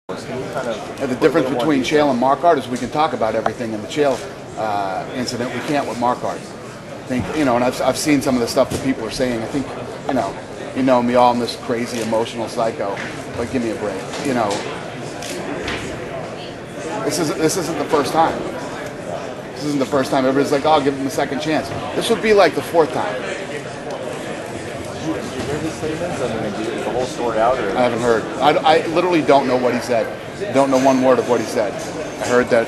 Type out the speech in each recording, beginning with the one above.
And the difference between Chael and Markart is we can talk about everything in the Chael incident. We can't with Markart. I think, and I've seen some of the stuff that people are saying. I think, you know me, all I'm this crazy emotional psycho, but give me a break. This isn't the first time. This isn't the first time. Everybody's like, oh, I'll give him a second chance. This would be like the fourth time. Did you hear his statements? I mean, is the whole story out? Or? I haven't heard. I literally don't know what he said. Don't know one word of what he said. I heard that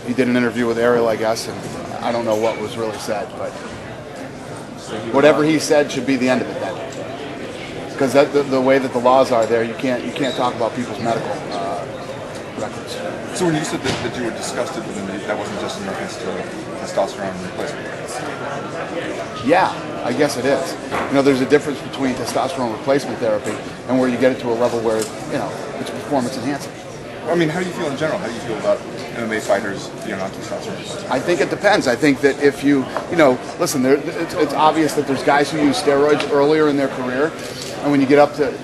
he did an interview with Ariel, I guess, and I don't know what was really said, but whatever he said should be the end of it then. Because the way that the laws are there, you can't talk about people's medical records. So when you said that you were disgusted with him, that wasn't just in reference to testosterone replacement? Yeah, I guess it is. There's a difference between testosterone replacement therapy and where you get it to a level where, it's performance enhancing. I mean, how do you feel in general? How do you feel about MMA fighters being on testosterone? I think it depends. I think that if listen, it's obvious that there's guys who use steroids earlier in their career, and when you get up to,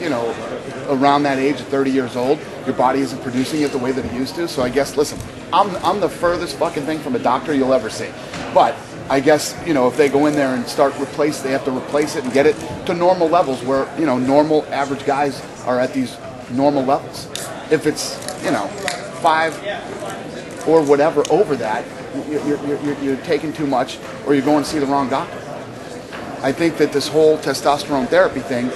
around that age of 30 years old, your body isn't producing it the way that it used to. So I guess, listen, I'm the furthest fucking thing from a doctor you'll ever see. But I guess, if they go in there and they have to replace it and get it to normal levels where, normal average guys are at these normal levels. If it's, 5 or whatever over that, you're taking too much or you're going to see the wrong doctor. I think that this whole testosterone therapy thing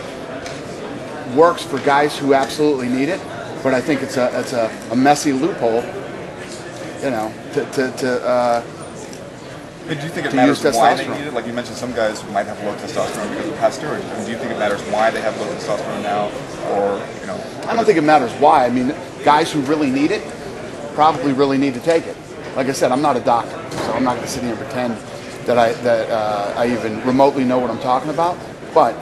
works for guys who absolutely need it, but I think it's a messy loophole, do you think it matters why they need it? Like you mentioned, some guys might have low testosterone because of past steroids. I mean, do you think it matters why they have low testosterone now, or I don't think it matters why. I mean, guys who really need it probably really need to take it. Like I said, I'm not a doctor, so I'm not going to sit here and pretend that I even remotely know what I'm talking about. But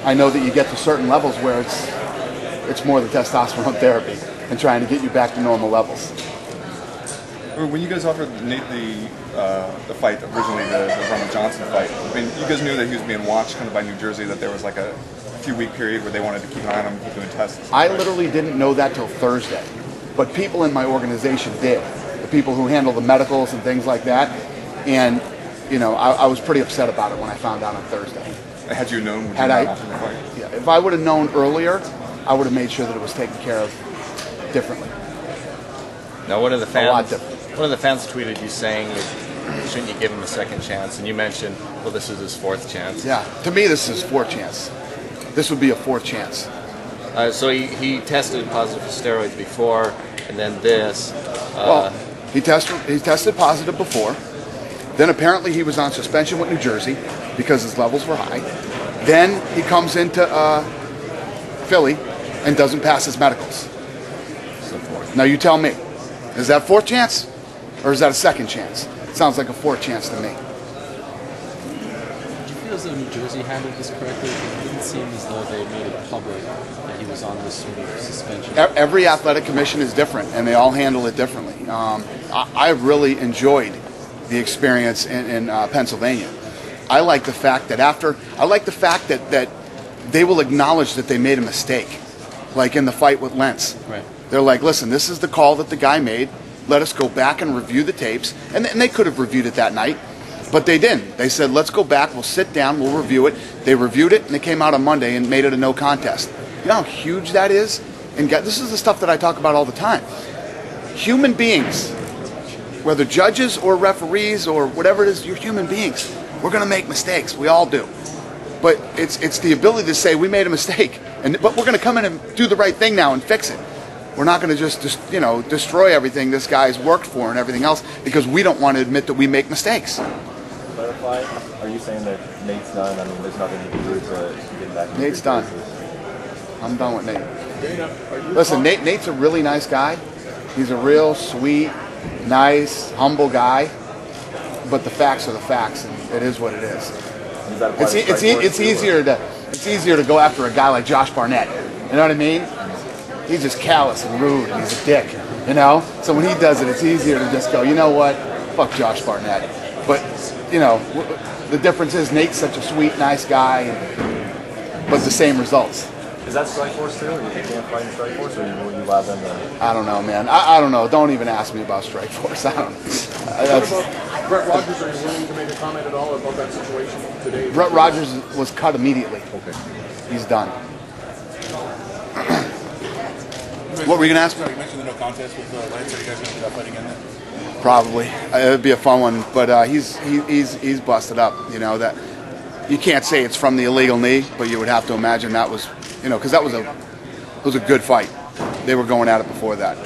I know that you get to certain levels where it's more the testosterone therapy and trying to get you back to normal levels. When you guys offered Nate the fight, originally the Ronald Johnson fight, I mean, you guys knew that he was being watched kind of by New Jersey, that there was like a few-week period where they wanted to keep an eye on him, keep doing tests. I literally didn't know that till Thursday, but people in my organization did. The people who handle the medicals and things like that, and I was pretty upset about it when I found out on Thursday. Had you known, would you not offer the fight? Yeah, if I would have known earlier, I would have made sure that it was taken care of differently. Now, one of the fans tweeted you saying, shouldn't you give him a second chance? And you mentioned, well, this is his fourth chance. Yeah, to me, this is his fourth chance. This would be a fourth chance. So he tested positive for steroids before, and then this. Well, he tested positive before. Then apparently he was on suspension with New Jersey because his levels were high. Then he comes into Philly and doesn't pass his medicals. Now you tell me, is that fourth chance or is that a second chance? Sounds like a fourth chance to me. Do you feel as though New Jersey handled this correctly? It didn't seem as though they made it public that he was on this sort of suspension. Every athletic commission is different, and they all handle it differently. I really enjoyed the experience in Pennsylvania. I like the fact that they will acknowledge that they made a mistake, like in the fight with Lentz. Right. They're like, listen, this is the call that the guy made. Let us go back and review the tapes. And they could have reviewed it that night, but they didn't. They said, let's go back, we'll sit down, we'll review it. They reviewed it, and they came out on Monday and made it a no contest. You know how huge that is? And this is the stuff that I talk about all the time. Human beings, whether judges or referees or whatever it is, you're human beings. We're going to make mistakes. We all do. But it's the ability to say, we made a mistake, but we're going to come in and do the right thing now and fix it. We're not going to just destroy everything this guy's worked for and everything else because we don't want to admit that we make mistakes. Clarify, are you saying that Nate's done? I mean, there's nothing you can do to get back? Nate's done. I'm done with Nate. Listen, Nate's a really nice guy. He's a real sweet, nice, humble guy. But the facts are the facts, and it is what it is. It's easier to go after a guy like Josh Barnett. You know what I mean? He's just callous and rude, and he's a dick, So when he does it, it's easier to just go, you know what, fuck Josh Barnett. But, the difference is Nate's such a sweet, nice guy, but the same results. Is that Strikeforce too? Are you thinking of fighting Strikeforce, or will you allow them to? I don't know, man. I don't know. Don't even ask me about Strikeforce. I don't. What about Brett Rogers? Are you willing to make a comment at all about that situation today? Brett Rogers was cut immediately. Okay. He's done. What were you gonna ask? You mentioned the no contest with Lance. Are you guys gonna end up fighting again then? Probably. It'd be a fun one, but he's busted up. You know that. You can't say it's from the illegal knee, but you would have to imagine that was, because that was a good fight. They were going at it before that.